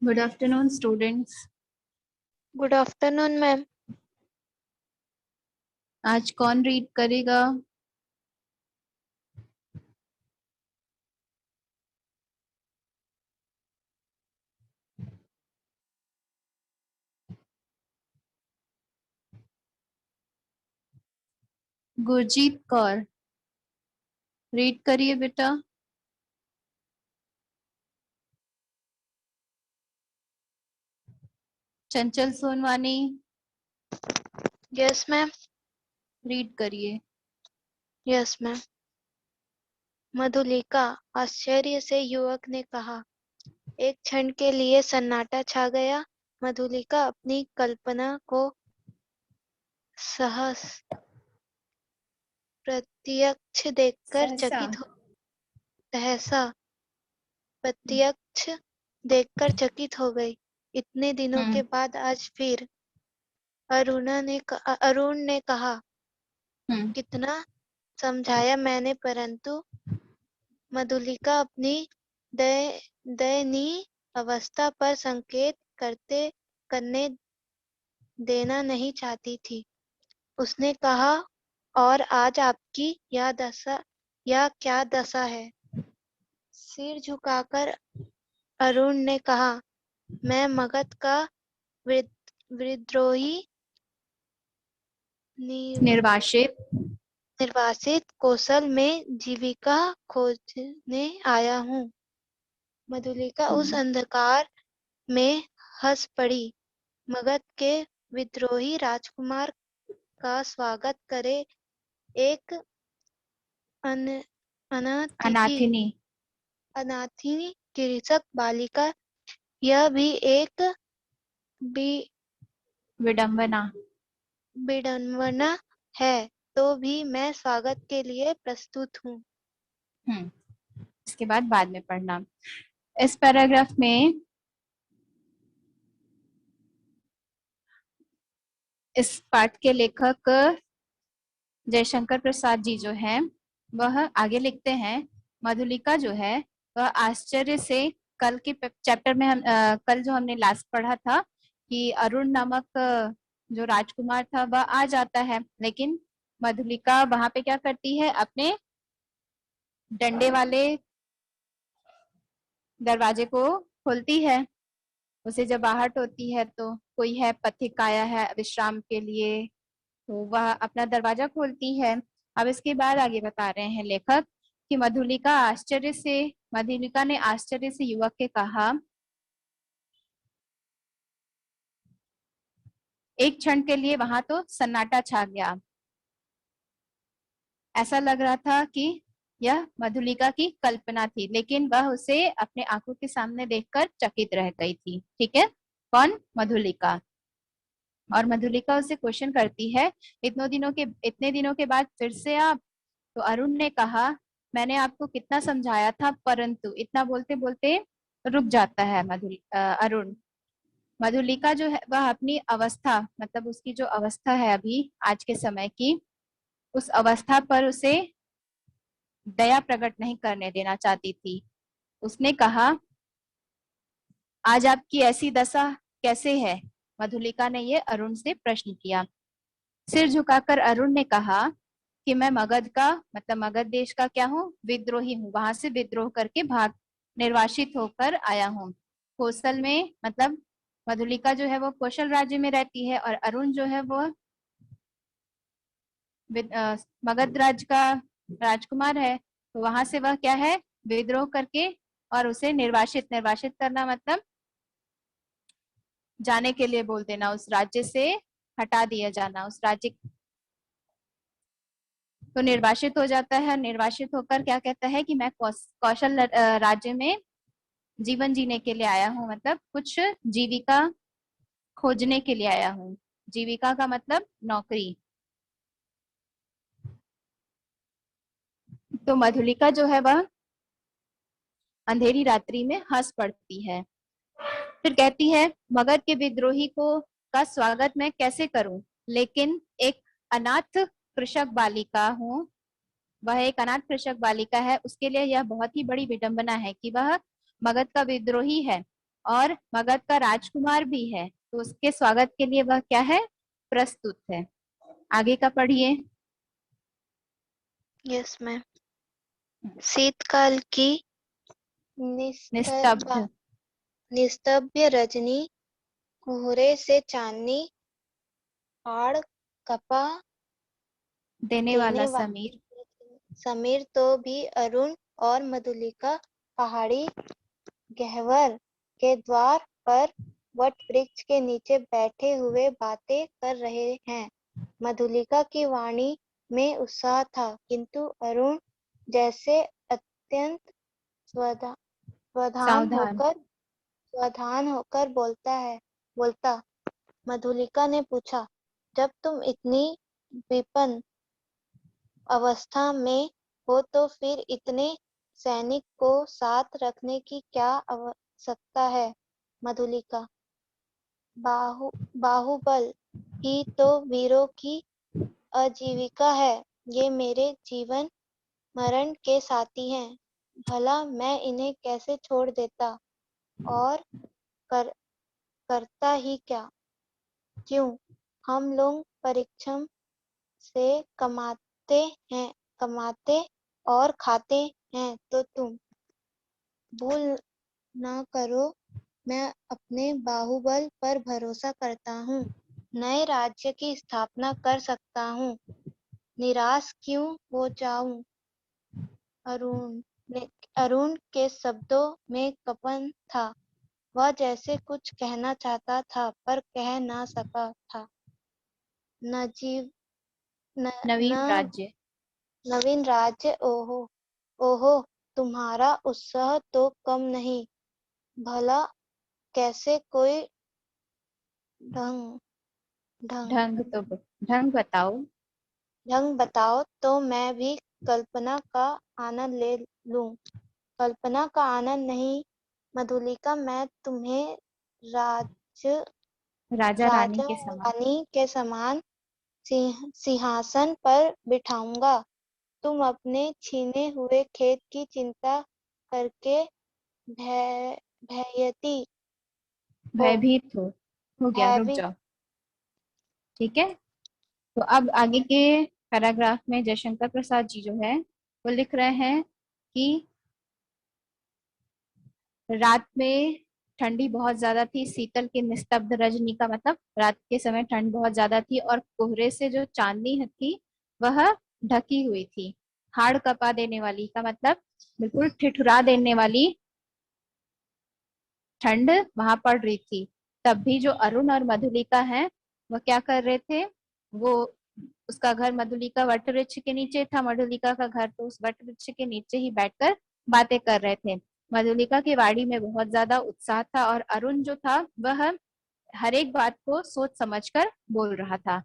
Good afternoon students. Good afternoon ma'am. आज कौन read करेगा? गुरजीत कौर, रीड करिए बेटा। Chanchal Sonwani, yes ma'am. Read करिए। Yes ma'am. मधुलिका, आश्चर्य से युवक ने कहा। एक क्षण के लिए सन्नाटा छा गया। मधुलिका अपनी कल्पना को सहस प्रत्यक्ष देखकर सहसा। चकित हो सहसा प्रत्यक्ष देखकर चकित हो गई। इतने दिनों के बाद आज फिर अरुण ने कहा। हम्म। कितना समझाया मैंने, परंतु मधुलिका अपनी दयनीय अवस्था पर संकेत करने देना नहीं चाहती थी। उसने कहा, और आज आपकी यह क्या दशा है? सिर झुकाकर अरुण ने कहा, मैं मगध का विद्रोही निर्वासित। निर्वासित कौशल में जीविका खोजने आया हूँ। मधुलिका उस अंधकार में हंस पड़ी। मगध के विद्रोही राजकुमार का स्वागत करे एक अनाथिनी अनाथिनी। अनाथिनी कृषक बालिका, यह भी एक विडंबना। विडंबना है, तो भी मैं स्वागत के लिए प्रस्तुत हूँ। इसके बाद में पढ़ना। इस पैराग्राफ में इस पाठ के लेखक जयशंकर प्रसाद जी जो हैं वह आगे लिखते हैं। मधुलिका जो है वह आश्चर्य से, कल के चैप्टर में कल जो हमने लास्ट पढ़ा था कि अरुण नामक जो राजकुमार था वह आ जाता है, लेकिन मधुलिका वहां पे क्या करती है, अपने डंडे वाले दरवाजे को खोलती है। उसे जब आहट होती है तो कोई है पथिक आया है विश्राम के लिए, तो वह अपना दरवाजा खोलती है। अब इसके बाद आगे बता रहे हैं लेखक कि मधुलिका ने आश्चर्य से युवक के कहा। एक क्षण के लिए वहां तो सन्नाटा छा गया। ऐसा लग रहा था कि यह मधुलिका की कल्पना थी, लेकिन वह उसे अपने आंखों के सामने देखकर चकित रह गई थी। ठीक है, कौन? मधुलिका। और मधुलिका उसे क्वेश्चन करती है, इतने दिनों के बाद फिर से आप? तो अरुण ने कहा, मैंने आपको कितना समझाया था, परंतु इतना बोलते बोलते रुक जाता है अरुण। मधुलिका जो है वह अपनी अवस्था, मतलब उसकी जो अवस्था है अभी आज के समय की, उस अवस्था पर उसे दया प्रकट नहीं करने देना चाहती थी। उसने कहा, आज आपकी ऐसी दशा कैसे है? मधुलिका ने ये अरुण से प्रश्न किया। सिर झुकाकर अरुण ने कहा कि मैं मगध का, मतलब मगध देश का क्या हूँ? विद्रोही हूँ। वहां से विद्रोह करके निर्वासित होकर आया हूँ। कौशल में, मतलब मधुलिका जो है वो कौशल राज्य में रहती है, और अरुण जो है वो मगध राज्य का राजकुमार है। तो वहां से वह क्या है? विद्रोह करके, और उसे निर्वासित करना मतलब जाने के लिए बोल देना, उस राज्य से हटा दिया जाना, उस राज्य। तो निर्वासित हो जाता है। निर्वासित होकर क्या कहता है कि मैं कौशल राज्य में जीवन जीने के लिए आया हूँ, मतलब कुछ जीविका खोजने के लिए आया हूँ। जीविका का मतलब नौकरी। तो मधुलिका जो है वह अंधेरी रात्रि में हंस पड़ती है। फिर कहती है, मगध के विद्रोही को का स्वागत मैं कैसे करूं? लेकिन एक अनाथ कृषक बालिका हूँ, वह एक अनाथ कृषक बालिका है, उसके लिए यह बहुत ही बड़ी विडंबना है कि वह मगध का विद्रोही है। और मगध का राजकुमार भी है, तो उसके स्वागत के लिए वह क्या है, प्रस्तुत है। आगे का पढ़िए। Yes ma'am. शीतकाल की निस्तब्ध निस्तब्ध निस्तब्ध रजनी, कोहरे से चांदनी, हाड़ कपा देने देने वाला वाली समीर, समीर तो भी अरुण और मधुलिका पहाड़ी गह्वर के द्वार पर वट वृक्ष के नीचे बैठे हुए बातें कर रहे हैं। मधुलिका की वाणी में उत्साह था, किंतु अरुण जैसे अत्यंत स्वधा- सावधान सावधान। होकर बोलता। मधुलिका ने पूछा, जब तुम इतनी विपन्न अवस्था में हो तो फिर इतने सैनिक को साथ रखने की क्या आवश्यकता है? मधुलिका, बाहुबल ही तो वीरों की आजीविका है। ये मेरे जीवन मरण के साथी हैं। भला मैं इन्हें कैसे छोड़ देता, और कर, करता ही क्या? क्यों? हम लोग परिश्रम से कमाते और खाते हैं, तो तुम भूल ना करो, मैं अपने बाहुबल पर भरोसा करता हूँ। नए राज्य की स्थापना कर सकता हूँ। निराश क्यों हो जाऊं? अरुण अरुण के शब्दों में कंपन था। वह जैसे कुछ कहना चाहता था पर कह ना सका था। नजीब न, नवीन न राज्य। नवीन राज्य, ओहो ओहो, तुम्हारा उत्साह तो कम नहीं। भला कैसे? कोई ढंग ढंग ढंग बताओ। ढंग बताओ तो मैं भी कल्पना का आनंद ले लूं। कल्पना का आनंद नहीं मधुलिका, मैं तुम्हें राज राजा रानी राजा के समान। रानी के समान सिंहासन पर बिठाऊंगा। तुम अपने छीने हुए खेत की चिंता करके भय भयती हो भयभीत हो गया, रुक भयभीत। जाओ। ठीक है, तो अब आगे के पैराग्राफ में जयशंकर प्रसाद जी जो है वो लिख रहे हैं कि रात में ठंडी बहुत ज्यादा थी, शीतल की निस्तब्ध रजनी का मतलब रात के समय ठंड बहुत ज्यादा थी, और कोहरे से जो चांदनी थी वह ढकी हुई थी। हाड़ कपा देने वाली का मतलब बिल्कुल ठिठुरा देने वाली ठंड वहां पड़ रही थी। तब भी जो अरुण और मधुलिका हैं वो क्या कर रहे थे, वो उसका घर मधुलिका वट वृक्ष के नीचे था, मधुलिका का घर तो उस वट वृक्ष के नीचे ही बैठकर बातें कर रहे थे। मधुलिका की वाणी में बहुत ज्यादा उत्साह था, और अरुण जो था वह हर एक बात को सोच समझकर बोल रहा था।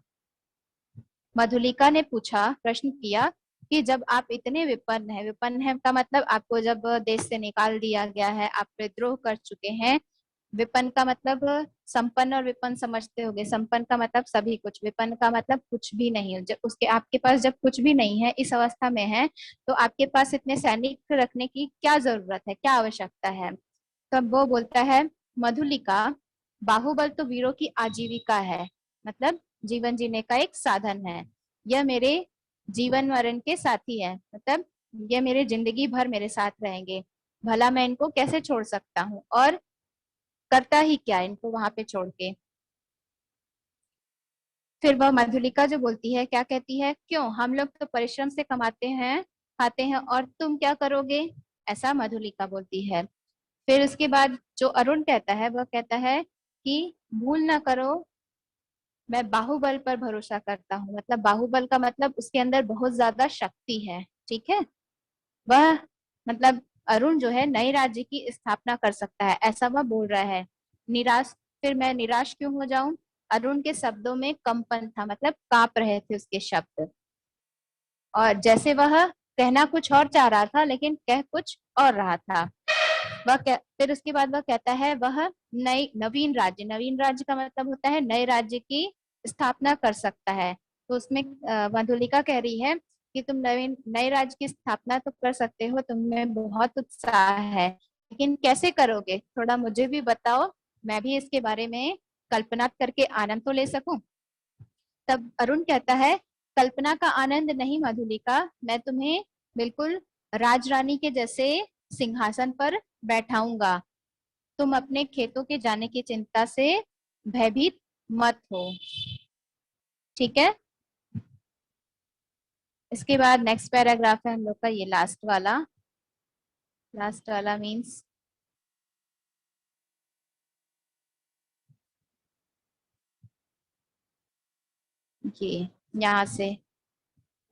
मधुलिका ने पूछा, प्रश्न किया कि जब आप इतने विपन्न है का मतलब आपको जब देश से निकाल दिया गया है, आप विद्रोह कर चुके हैं। विपन्न का मतलब संपन्न और विपन्न समझते होंगे। संपन्न का मतलब सभी कुछ, विपन्न का मतलब कुछ भी नहीं है। जब उसके आपके पास जब कुछ भी नहीं है, इस अवस्था में है, तो आपके पास इतने सैनिक रखने की क्या जरूरत है, क्या आवश्यकता है? तब वो बोलता है, मधुलिका, बाहुबल तो वीरों की आजीविका है, मतलब जीवन जीने का एक साधन है। यह मेरे जीवन मरण के साथी है, मतलब ये मेरे जिंदगी भर मेरे साथ रहेंगे। भला मैं इनको कैसे छोड़ सकता हूँ, और करता ही क्या इनको वहां पे छोड़ के? फिर वह मधुलिका जो बोलती है, क्या कहती है, क्यों? हम लोग तो परिश्रम से कमाते हैं, खाते हैं, और तुम क्या करोगे? ऐसा मधुलिका बोलती है। फिर उसके बाद जो अरुण कहता है वह कहता है कि भूल ना करो, मैं बाहुबल पर भरोसा करता हूँ। मतलब बाहुबल का मतलब उसके अंदर बहुत ज्यादा शक्ति है। ठीक है, वह मतलब अरुण जो है नए राज्य की स्थापना कर सकता है, ऐसा वह बोल रहा है। निराश, फिर मैं निराश क्यों हो जाऊं? अरुण के शब्दों में कंपन था, मतलब कांप रहे थे उसके शब्द, और जैसे वह कहना कुछ और चाह रहा था लेकिन कह कुछ और रहा था। फिर उसके बाद वह कहता है, वह नवीन राज्य का मतलब होता है नए राज्य की स्थापना कर सकता है। तो उसमें मधुलिका कह रही है कि तुम नए राज्य की स्थापना तो कर सकते हो, तुम्हें बहुत उत्साह है, लेकिन कैसे करोगे, थोड़ा मुझे भी बताओ, मैं भी इसके बारे में कल्पना करके आनंद तो ले सकूं। तब अरुण कहता है, कल्पना का आनंद नहीं मधुलिका, मैं तुम्हें बिल्कुल राजरानी के जैसे सिंहासन पर बैठाऊंगा। तुम अपने खेतों के जाने की चिंता से भयभीत मत हो, ठीक है। इसके बाद नेक्स्ट पैराग्राफ है हम लोग का ये लास्ट वाला। लास्ट वाला मीन्स ये यहाँ से।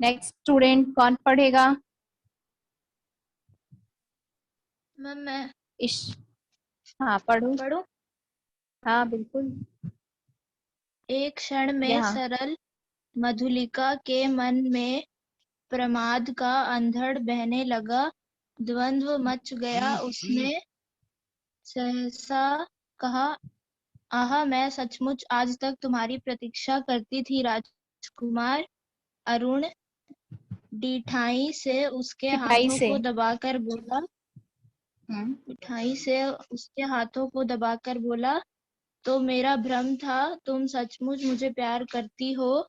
नेक्स्ट स्टूडेंट कौन पढ़ेगा? मैम मैं इश हाँ पढ़ो। पढ़ूं? हाँ बिल्कुल। एक क्षण में यहाँ सरल मधुलिका के मन में प्रमाद का अंधड़ बहने लगा। द्वंद्व मच गया। उसने सहसा कहा, आहा, मैं सचमुच आज तक तुम्हारी प्रतीक्षा करती थी राजकुमार। अरुण ढिठाई से उसके पिटाई हाथों से। को दबाकर बोला। हम्म। मिठाई से उसके हाथों को दबाकर बोला, तो मेरा भ्रम था, तुम सचमुच मुझे प्यार करती हो।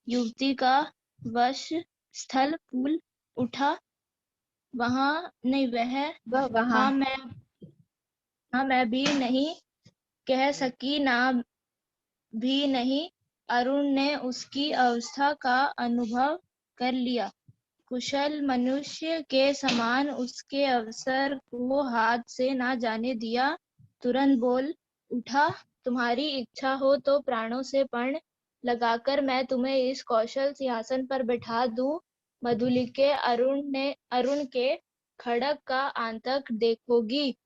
युवती का वश स्थल फूल उठा। वहां नहीं वह वह वहाँ। हाँ मैं भी नहीं कह सकी, ना भी नहीं। अरुण ने उसकी अवस्था का अनुभव कर लिया। कुशल मनुष्य के समान उसके अवसर को हाथ से ना जाने दिया। तुरंत बोल उठा, तुम्हारी इच्छा हो तो प्राणों से पण लगाकर मैं तुम्हें इस कौशल सिंहासन पर बैठा दूं। मधुलिके, अरुण के खड़क का आतंक देखोगी।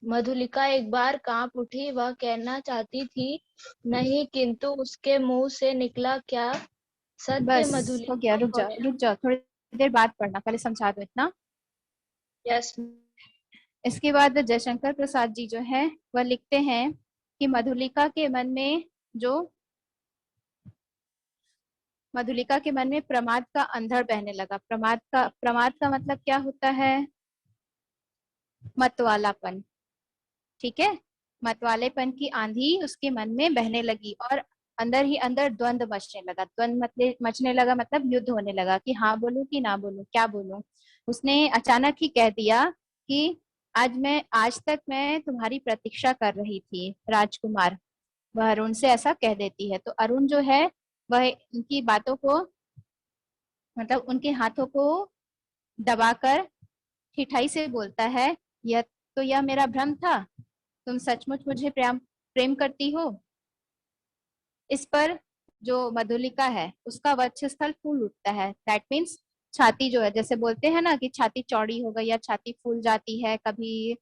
मधुलिका एक बार कांप उठी। वह कहना चाहती थी नहीं, किंतु उसके मुंह से निकला क्या सत्य। बस हो गया, मधुलिका रुक जाओ कौशल। रुक जाओ, थोड़ी देर बाद पढ़ना, पहले समझा दो इतना। यस। इसके बाद जयशंकर प्रसाद जी जो है वह लिखते हैं कि मधुलिका के मन में प्रमाद का अंधड़ बहने लगा। प्रमाद का मतलब क्या होता है? मतवालापन, ठीक है। मतवालेपन की आंधी उसके मन में बहने लगी और अंदर ही अंदर द्वंद मचने लगा। द्वंद मतलब मचने लगा मतलब युद्ध होने लगा कि हाँ बोलूं कि ना बोलूं, क्या बोलूं। उसने अचानक ही कह दिया कि आज तक मैं तुम्हारी प्रतीक्षा कर रही थी राजकुमार। वह अरुण से ऐसा कह देती है, तो अरुण जो है वह उनकी बातों को, मतलब उनके हाथों को दबाकर ठिठाई से बोलता है, यह मेरा भ्रम था, तुम सचमुच मुझे प्रेम करती हो। इस पर जो मधुलिका है उसका वक्षस्थल फूल उठता है। दैट मीन्स छाती जो है, जैसे बोलते हैं ना कि छाती चौड़ी हो गई या छाती फूल जाती है कभी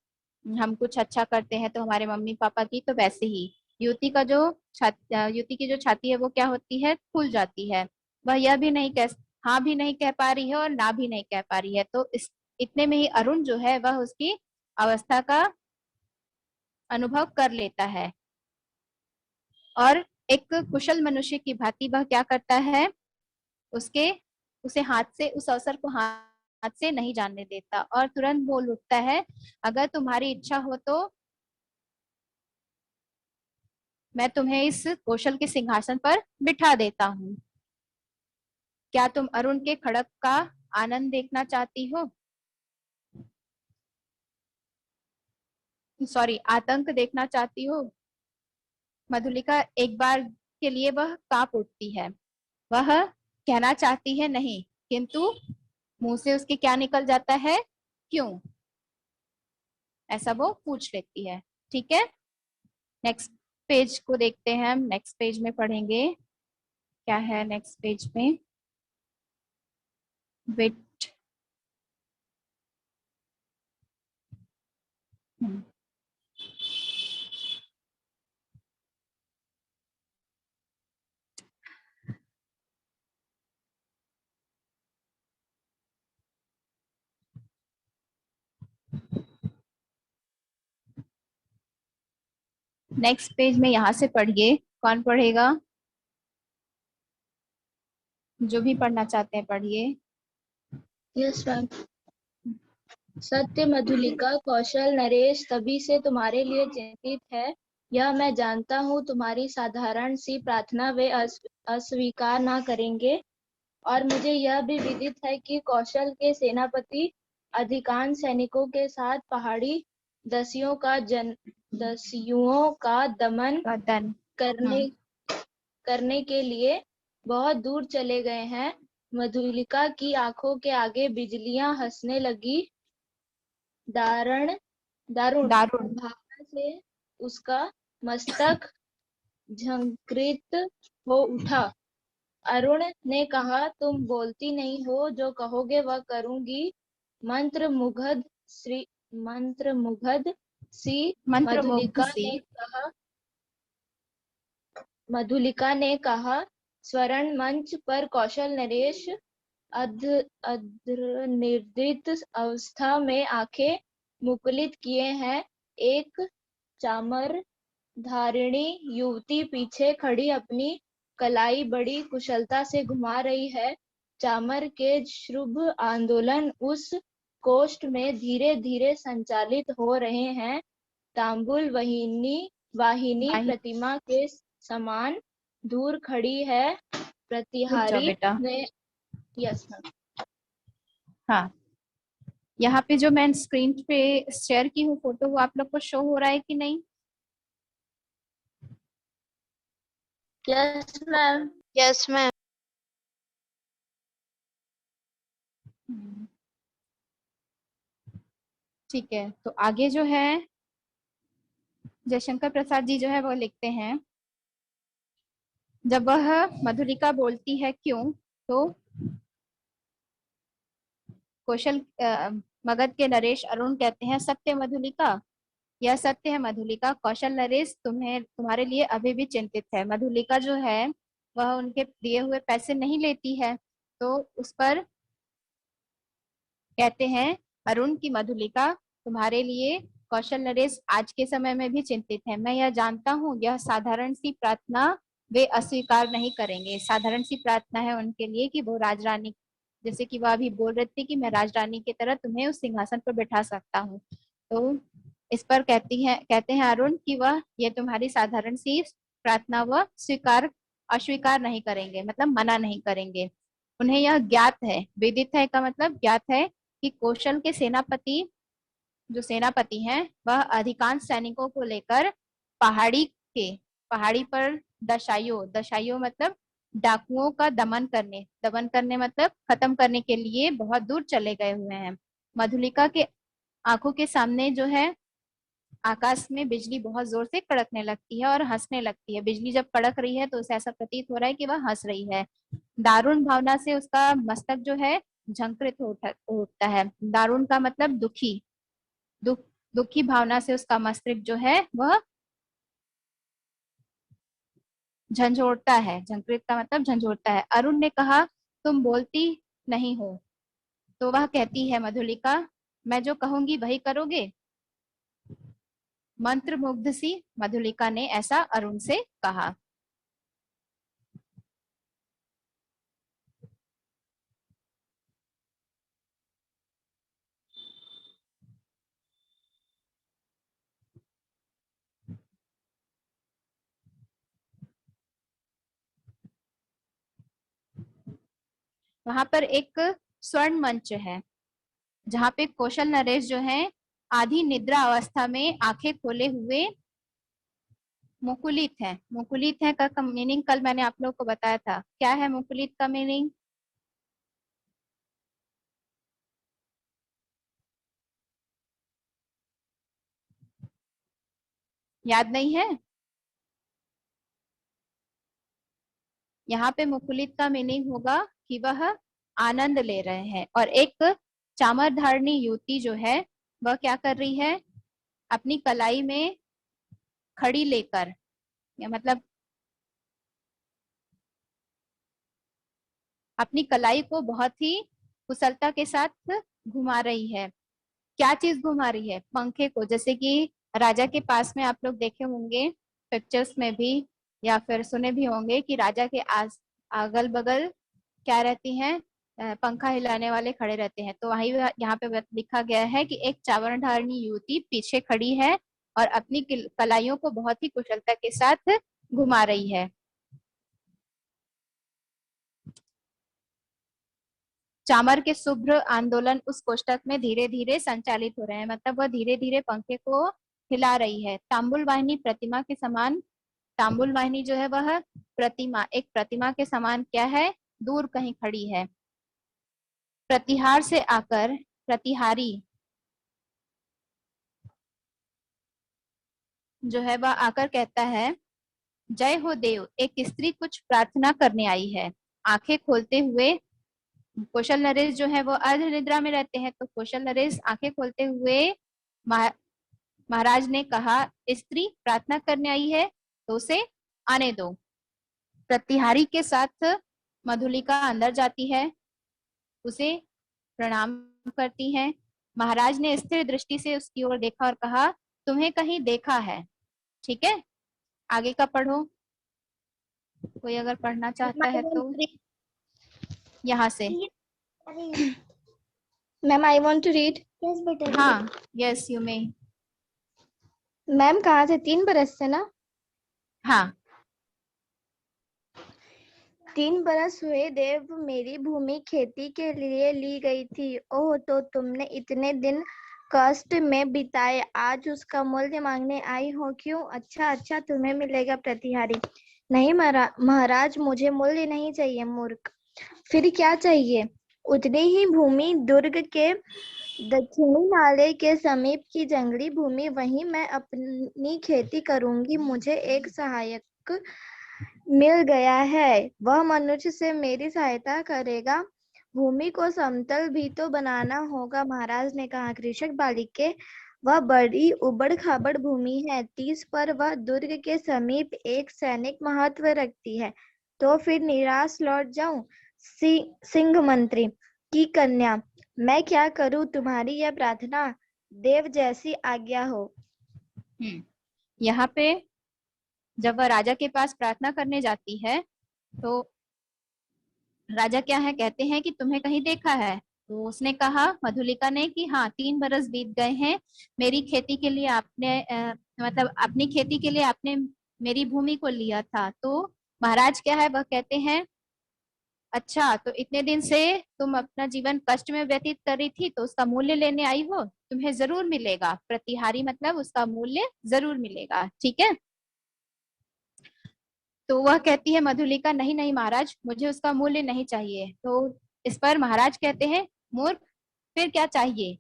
हम कुछ अच्छा करते हैं तो हमारे मम्मी पापा की, तो वैसे ही युवती की जो छाती है वो क्या होती है, फूल जाती है। वह यह भी नहीं कह हाँ भी नहीं कह पा रही है और ना भी नहीं कह पा रही है। तो इस इतने में ही अरुण जो है वह उसकी अवस्था का अनुभव कर लेता है और एक कुशल मनुष्य की भांति वह क्या करता है, उसके उसे हाथ से उस अवसर को हाथ से नहीं जाने देता और तुरंत बोल उठता है, अगर तुम्हारी इच्छा हो तो मैं तुम्हें इस कौशल के सिंहासन पर बिठा देता हूँ। क्या तुम अरुण के खड़क का आनंद देखना चाहती हो? सॉरी, आतंक देखना चाहती हो? मधुलिका एक बार के लिए वह कांप उठती है। वह कहना चाहती है नहीं, किंतु मुंह से उसके क्या निकल जाता है, क्यों, ऐसा वो पूछ लेती है। ठीक है, नेक्स्ट पेज को देखते हैं हम। नेक्स्ट पेज में पढ़ेंगे क्या है नेक्स्ट पेज में। वेट, नेक्स्ट पेज में यहाँ से पढ़िए। कौन पढ़ेगा? जो भी पढ़ना चाहते हैं पढ़िए। Yes ma'am. सत्य मधुलिका, कौशल नरेश तभी से तुम्हारे लिए चिंतित है। यह मैं जानता हूँ, तुम्हारी साधारण सी प्रार्थना वे अस्वीकार ना करेंगे। और मुझे यह भी विदित है कि कौशल के सेनापति अधिकांश सैनिकों के साथ पहाड़ी दस्युओं का दमन वतन करने के लिए बहुत दूर चले गए हैं। मधुलिका की आंखों के आगे बिजलियां हंसने लगी। दारुण दारुण भावना से उसका मस्तक झंकृत हो उठा। अरुण ने कहा, तुम बोलती नहीं हो, जो कहोगे वह करूंगी। मंत्रमुग्ध सी मंत्रमुग्ध सी मधुलिका ने कहा, स्वर्ण मंच पर कौशल नरेश निर्दित अवस्था में आंखें मुकुलित किए हैं। एक चामर धारिणी युवती पीछे खड़ी अपनी कलाई बड़ी कुशलता से घुमा रही है। चामर के शुभ आंदोलन उस कोष्ठ में धीरे धीरे संचालित हो रहे हैं। तांबुल वाहिनी प्रतिमा के समान दूर खड़ी है। रुक जाओ प्रतिहारी बेटा। ने यस मैम। हाँ, यहाँ पे जो मैं स्क्रीन पे शेयर की हूँ फोटो, वो आप लोग को शो हो रहा है कि नहीं? Yes ma'am. Yes ma'am. ठीक है, तो आगे जो है जयशंकर प्रसाद जी जो है वो लिखते हैं, जब वह मधुलिका बोलती है क्यों, तो कौशल मगध के नरेश अरुण कहते हैं, सत्य मधुलिका, यह सत्य है मधुलिका, कौशल नरेश तुम्हारे लिए अभी भी चिंतित है। मधुलिका जो है वह उनके दिए हुए पैसे नहीं लेती है, तो उस पर कहते हैं अरुण की मधुलिका, तुम्हारे लिए कौशल नरेश आज के समय में भी चिंतित है। मैं यह जानता हूँ, यह साधारण सी प्रार्थना वे अस्वीकार नहीं करेंगे। साधारण सी प्रार्थना है उनके लिए कि वो राजरानी, जैसे कि वह अभी बोल रहे थे कि मैं राजरानी की तरह तुम्हें उस सिंहासन पर बैठा सकता हूँ, तो इस पर कहते हैं अरुण कि वह ये तुम्हारी साधारण सी प्रार्थना वह अस्वीकार नहीं करेंगे, मतलब मना नहीं करेंगे। उन्हें यह ज्ञात है, विदित है का मतलब ज्ञात है, कि कौशल के सेनापति हैं वह अधिकांश सैनिकों को लेकर पहाड़ी पर दशाइयों मतलब डाकुओं का दमन करने मतलब खत्म करने के लिए बहुत दूर चले गए हुए हैं। मधुलिका के आंखों के सामने जो है आकाश में बिजली बहुत जोर से कड़कने लगती है और हंसने लगती है। बिजली जब कड़क रही है तो उसे ऐसा प्रतीत हो रहा है कि वह हंस रही है। दारुण भावना से उसका मस्तक जो है झंकृत हो उठता है। दारुण का मतलब दुखी, दुखी भावना से उसका मस्तिष्क जो है वह झंझोड़ता है। झंकृत का मतलब झंझोड़ता है। अरुण ने कहा, तुम बोलती नहीं हो, तो वह कहती है, मधुलिका, मैं जो कहूंगी वही करोगे? मंत्रमुग्ध सी मधुलिका ने ऐसा अरुण से कहा। वहां पर एक स्वर्ण मंच है जहाँ पे कौशल नरेश जो है आधी निद्रा अवस्था में आंखें खोले हुए मुकुलित है का मीनिंग कल मैंने आप लोगों को बताया था। क्या है मुकुलित का मीनिंग? याद नहीं है? यहाँ पे मुकुलित का मीनिंग होगा कि वह आनंद ले रहे हैं। और एक चामर धारणी युवती जो है वह क्या कर रही है, अपनी कलाई में खड़ी लेकर, या मतलब अपनी कलाई को बहुत ही कुशलता के साथ घुमा रही है। क्या चीज घुमा रही है? पंखे को। जैसे कि राजा के पास में आप लोग देखे होंगे पिक्चर्स में भी, या फिर सुने भी होंगे कि राजा के अगल बगल क्या रहती हैं? पंखा हिलाने वाले खड़े रहते हैं। तो वही यहाँ पे लिखा गया है कि एक चावरधारिणी युवती पीछे खड़ी है और अपनी कलाइयों को बहुत ही कुशलता के साथ घुमा रही है। चामर के शुभ्र आंदोलन उस कोष्ठक में धीरे धीरे संचालित हो रहे हैं, मतलब वह धीरे धीरे पंखे को हिला रही है। तांबुल वाहिनी प्रतिमा के समान, तांबुल वाहिनी जो है वह प्रतिमा, एक प्रतिमा के समान क्या है, दूर कहीं खड़ी है। प्रतिहार से आकर, प्रतिहारी जो है वह आकर कहता है, जय हो देव, एक स्त्री कुछ प्रार्थना करने आई है। आंखें खोलते हुए कौशल नरेश जो है वो अर्ध निद्रा में रहते हैं, तो कौशल नरेश आंखें खोलते हुए महाराज ने कहा, स्त्री प्रार्थना करने आई है तो उसे आने दो। प्रतिहारी के साथ मधुलिका अंदर जाती है, उसे प्रणाम करती है। महाराज ने स्थिर दृष्टि से उसकी ओर देखा और कहा, तुम्हें कहीं देखा है। ठीक है, आगे का पढ़ो, कोई अगर पढ़ना चाहता है तो यहाँ से। Ma'am I want to read. Yes बेटा। हाँ, यस यू मे। मैम कहाँ से? 3 बरस से ना? हाँ। 3 बरस हुए देव, मेरी भूमि खेती के लिए ली गई थी। ओह, तो तुमने इतने दिन कष्ट में बिताए, आज उसका मूल्य मांगने आई हो क्यों? अच्छा अच्छा, तुम्हें मिलेगा। प्रतिहारी, नहीं महाराज, मुझे मूल्य नहीं चाहिए, मूर्ख। फिर क्या चाहिए? उतनी ही भूमि, दुर्ग के दक्षिणी नाले के समीप की जंगली भूमि, वहीं मैं अपनी खेती करूंगी। मुझे एक सहायक मिल गया है, वह मनुष्य से मेरी सहायता करेगा। भूमि को समतल भी तो बनाना होगा, महाराज ने कहा। कृषक बालिके, वह बड़ी उबड़ खाबड़ भूमि है, 30 पर वह दुर्ग के समीप एक सैनिक महत्व रखती है। तो फिर निराश लौट जाऊं? सिंह मंत्री की कन्या, मैं क्या करूं? तुम्हारी यह प्रार्थना, देव जैसी आज्ञा हो। यहाँ पे जब वह राजा के पास प्रार्थना करने जाती है तो राजा क्या है, कहते हैं कि तुम्हें कहीं देखा है? तो उसने कहा, मधुलिका ने, कि हाँ, 3 बरस बीत गए हैं, मेरी खेती के लिए आपने मतलब अपनी खेती के लिए आपने मेरी भूमि को लिया था। तो महाराज क्या है, वह कहते हैं, अच्छा, तो इतने दिन से तुम अपना जीवन कष्ट में व्यतीत कर रही थी, तो उसका मूल्य लेने आई हो, तुम्हें जरूर मिलेगा। प्रतिहारी मतलब उसका मूल्य जरूर मिलेगा। ठीक है, तो वह कहती है मधुलिका, नहीं नहीं महाराज, मुझे उसका मूल्य नहीं चाहिए। तो इस पर महाराज कहते हैं, मूर्ख, फिर क्या चाहिए?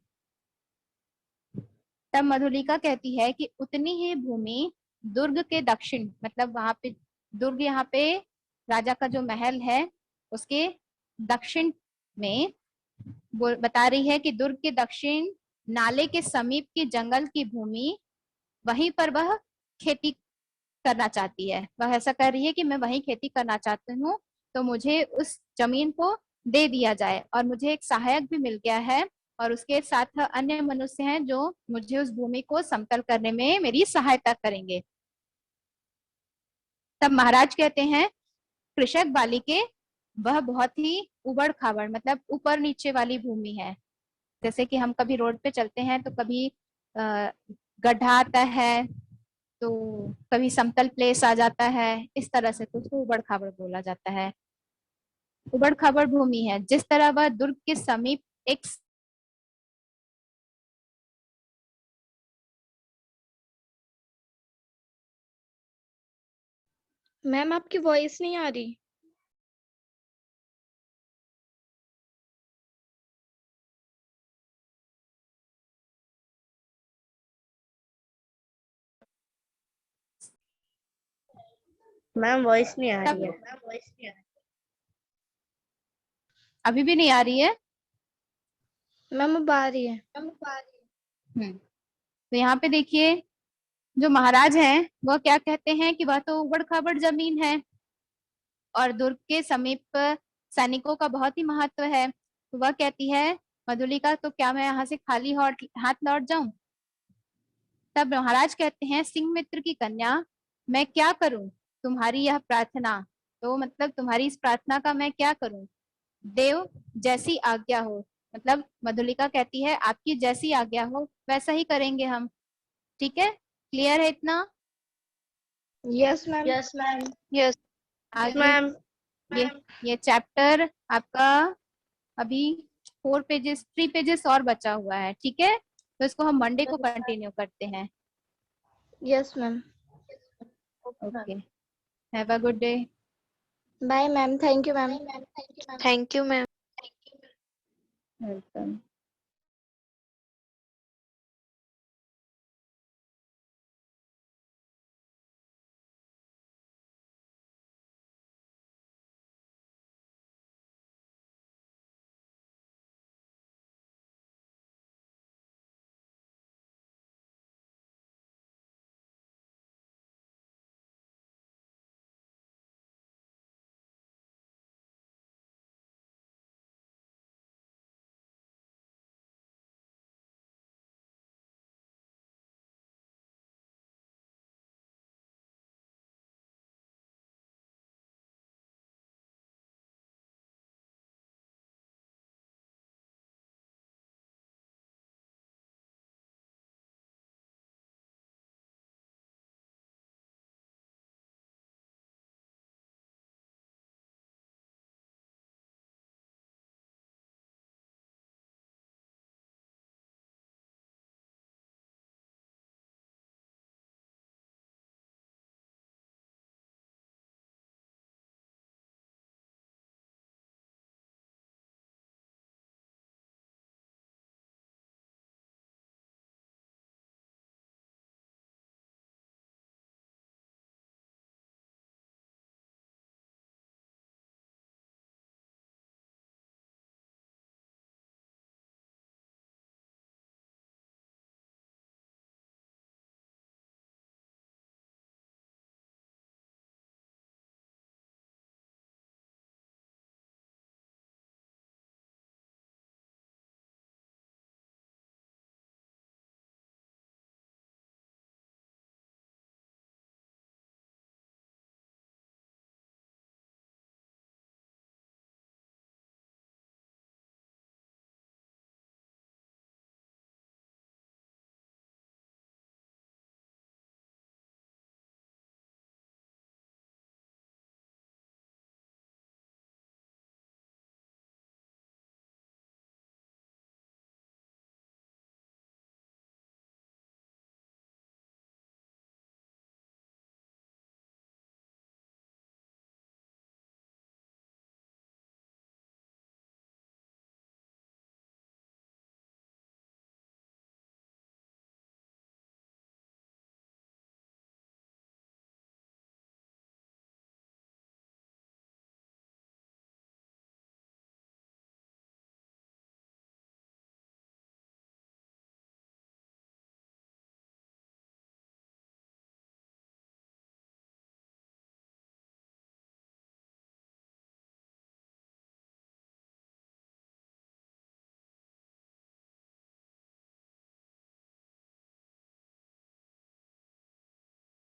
तब मधुलिका कहती है कि उतनी ही भूमि दुर्ग के दक्षिण, मतलब वहां पे दुर्ग, यहाँ पे राजा का जो महल है उसके दक्षिण में, वो बता रही है कि दुर्ग के दक्षिण नाले के समीप की जंगल की भूमि, वहीं पर वह खेती करना चाहती है। वह ऐसा कर रही है कि मैं वहीं खेती करना चाहती हूँ, तो मुझे उस जमीन को दे दिया जाए। और मुझे एक सहायक भी मिल गया है, और उसके साथ अन्य मनुष्य हैं जो मुझे उस भूमि को समतल करने में मेरी सहायता करेंगे। तब महाराज कहते हैं, कृषक बालिके, वह बहुत ही उबड़ खाबड़, मतलब ऊपर नीचे वाली भूमि है। जैसे कि हम कभी रोड पे चलते हैं तो कभी गड्ढा आता है, तो कभी समतल प्लेस आ जाता है, इस तरह से, तो उसको उबड़ खाबड़ बोला जाता है। उबड़ खाबड़ भूमि है। जिस तरह वह दुर्ग के समीप एक मैम आपकी वॉइस नहीं आ रही। मैम वॉइस नहीं आ रही है। अभी भी नहीं आ रही है? मैम अब आ रही है। तो यहाँ पे देखिए, जो महाराज हैं वह क्या कहते हैं कि वह तो उबड़ खाबड़ जमीन है और दुर्ग के समीप सैनिकों का बहुत ही महत्व है। तो वह कहती है मधुलिका, तो क्या मैं यहाँ से खाली हाथ लौट जाऊं? तब महाराज कहते हैं, सिंह मित्र की कन्या, मैं क्या करूं? तुम्हारी यह प्रार्थना, तो मतलब तुम्हारी इस प्रार्थना का मैं क्या करूं? देव जैसी आज्ञा हो, मतलब मधुलिका कहती है आपकी जैसी आज्ञा हो वैसा ही करेंगे हम। ठीक है, क्लियर है इतना? Yes ma'am. Yes ma'am. Yes आगे मैम। ये चैप्टर आपका अभी 3 पेजेस और बचा हुआ है। ठीक है, तो इसको हम मंडे को कंटिन्यू करते हैं। Yes ma'am. Okay, have a good day. Bye ma'am, thank you ma'am. Thank you ma'am. Welcome.